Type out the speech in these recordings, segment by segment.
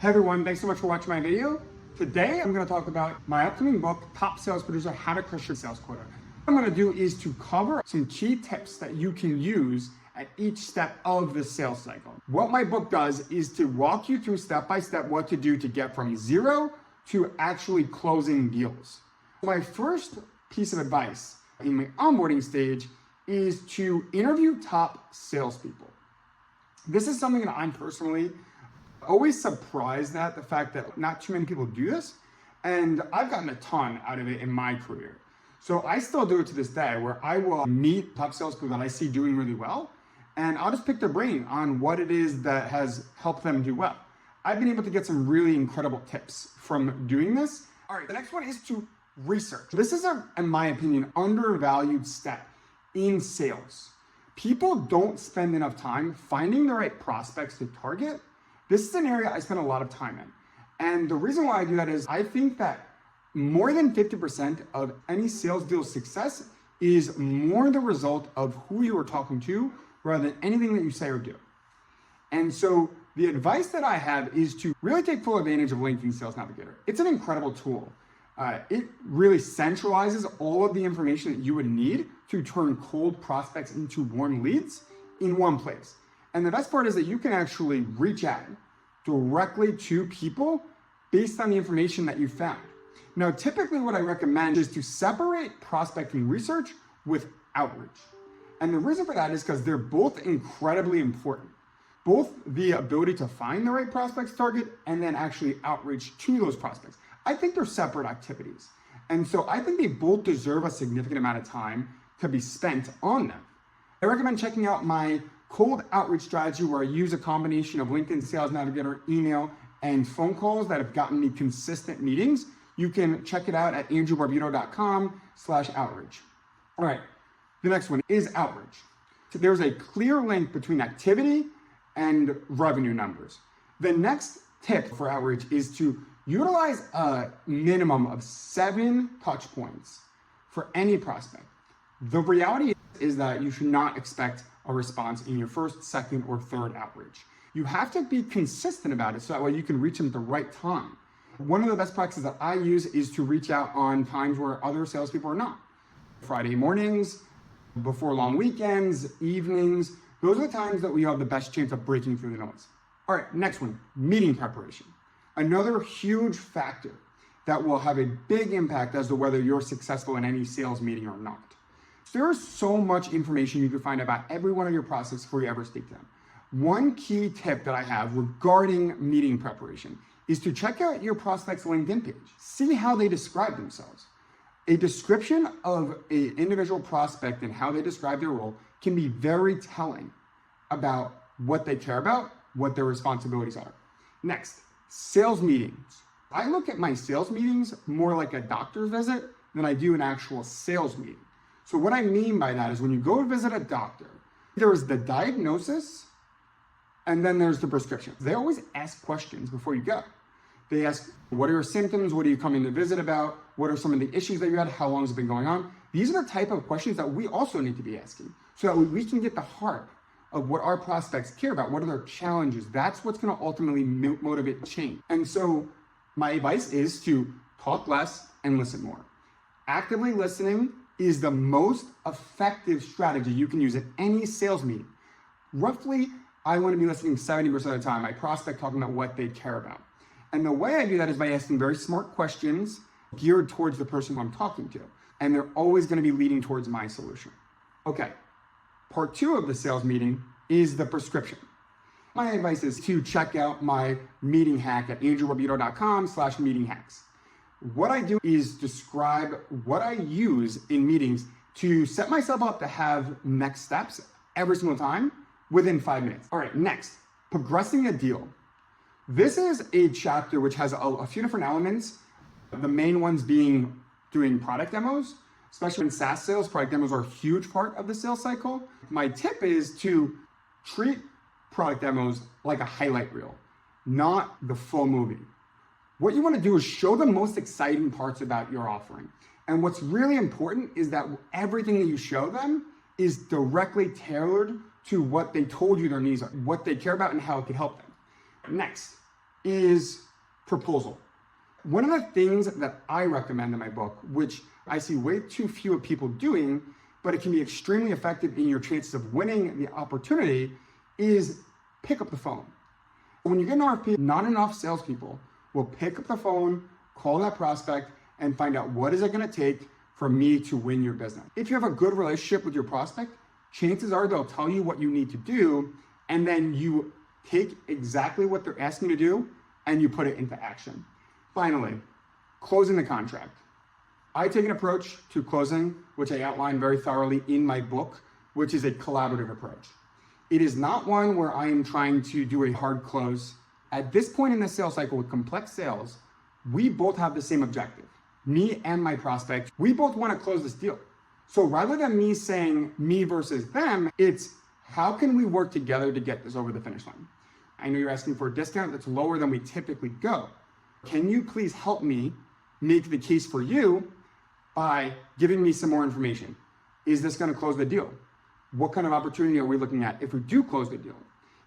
Hey everyone, thanks so much for watching my video. Today I'm going to talk about my upcoming book, Top Sales Producer, How to Crush Your Sales Quota. What I'm going to do is to cover some key tips that you can use at each step of the sales cycle. What my book does is to walk you through step by step what to do to get from zero to actually closing deals. My first piece of advice in my onboarding stage is to interview top salespeople. This is something that I'm personally always surprised at, the fact that not too many people do this, and I've gotten a ton out of it in my career. So I still do it to this day, where I will meet top salespeople that I see doing really well, and I'll just pick their brain on what it is that has helped them do well. I've been able to get some really incredible tips from doing this. All right, the next one is to research. This is, in my opinion, undervalued step in sales. People don't spend enough time finding the right prospects to target. This is an area I spend a lot of time in. And the reason why I do that is I think that more than 50% of any sales deal's success is more the result of who you are talking to rather than anything that you say or do. And so the advice that I have is to really take full advantage of LinkedIn Sales Navigator. It's an incredible tool. It really centralizes all of the information that you would need to turn cold prospects into warm leads in one place. And the best part is that you can actually reach out directly to people based on the information that you found. Now, typically what I recommend is to separate prospecting research with outreach. And the reason for that is because they're both incredibly important. Both the ability to find the right prospects target and then actually outreach to those prospects. I think they're separate activities. And so I think they both deserve a significant amount of time to be spent on them. I recommend checking out my cold outreach strategy, where I use a combination of LinkedIn Sales Navigator, email, and phone calls that have gotten me consistent meetings. You can check it out at andrewbarbuto.com/outreach. All right, the next one is outreach. So there's a clear link between activity and revenue numbers. The next tip for outreach is to utilize a minimum of 7 touch points for any prospect. The reality is that you should not expect a response in your first, second, or third outreach. You have to be consistent about it so that way you can reach them at the right time. One of the best practices that I use is to reach out on times where other salespeople are not. Friday mornings, before long weekends, evenings. Those are the times that we have the best chance of breaking through the noise. All right, next one, meeting preparation. Another huge factor that will have a big impact as to whether you're successful in any sales meeting or not. There's so much information you can find about every one of your prospects before you ever speak to them. One key tip that I have regarding meeting preparation is to check out your prospect's LinkedIn page. See how they describe themselves. A description of an individual prospect and how they describe their role can be very telling about what they care about, what their responsibilities are. Next, sales meetings. I look at my sales meetings more like a doctor's visit than I do an actual sales meeting. So what I mean by that is when you go visit a doctor, there's the diagnosis and then there's the prescription. They always ask questions before you go. They ask, what are your symptoms? What are you coming to visit about? What are some of the issues that you had? How long has it been going on? These are the type of questions that we also need to be asking so that we can get the heart of what our prospects care about. What are their challenges? That's what's going to ultimately motivate change. And so my advice is to talk less and listen more. Actively listening is the most effective strategy you can use at any sales meeting. Roughly, I want to be listening 70% of the time. I prospect talking about what they care about. And the way I do that is by asking very smart questions geared towards the person who I'm talking to. And they're always going to be leading towards my solution. Okay, part 2 of the sales meeting is the prescription. My advice is to check out my meeting hack at andrewbarbuto.com/meeting hacks. What I do is describe what I use in meetings to set myself up to have next steps every single time within 5 minutes. All right, next, progressing a deal. This is a chapter which has a few different elements. The main ones being doing product demos, especially in SaaS sales. Product demos are a huge part of the sales cycle. My tip is to treat product demos like a highlight reel, not the full movie. What you want to do is show the most exciting parts about your offering. And what's really important is that everything that you show them is directly tailored to what they told you their needs are, what they care about, and how it can help them. Next, is proposal. One of the things that I recommend in my book, which I see way too few people doing, but it can be extremely effective in your chances of winning the opportunity, is pick up the phone. When you get an RFP, not enough salespeople will pick up the phone, call that prospect, and find out what is it going to take for me to win your business. If you have a good relationship with your prospect, chances are they'll tell you what you need to do, and then you take exactly what they're asking you to do and you put it into action. Finally, closing the contract. I take an approach to closing, which I outline very thoroughly in my book, which is a collaborative approach. It is not one where I am trying to do a hard close. At this point in the sales cycle with complex sales, we both have the same objective. Me and my prospect, we both want to close this deal. So rather than me saying me versus them, it's how can we work together to get this over the finish line? I know you're asking for a discount that's lower than we typically go. Can you please help me make the case for you by giving me some more information? Is this going to close the deal? What kind of opportunity are we looking at if we do close the deal?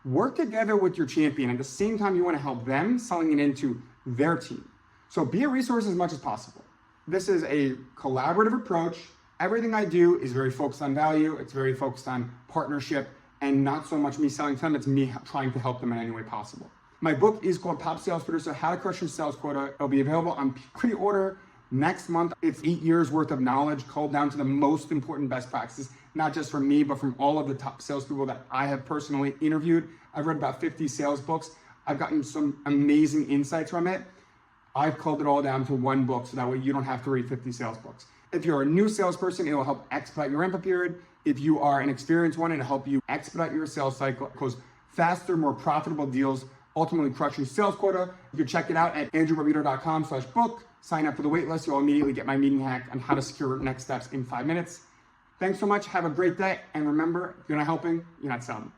Work together with your champion. At the same time, you want to help them selling it into their team. So be a resource as much as possible. This is a collaborative approach. Everything I do is very focused on value. It's very focused on partnership and not so much me selling to them. It's me trying to help them in any way possible. My book is called Top Sales Producer, How to Crush Your Sales Quota. It'll be available on pre-order next month. It's 8 years worth of knowledge culled down to the most important best practices, not just from me, but from all of the top salespeople that I have personally interviewed. I've read about 50 sales books. I've gotten some amazing insights from it. I've culled it all down to one book, so that way you don't have to read 50 sales books. If you're a new salesperson, it will help expedite your ramp-up period. If you are an experienced one, it'll help you expedite your sales cycle, close faster, more profitable deals, ultimately crush your sales quota. You can check it out at andrewbarbito.com/book. Sign up for the waitlist. You'll immediately get my meeting hack on how to secure next steps in 5 minutes. Thanks so much. Have a great day. And remember, if you're not helping, you're not selling.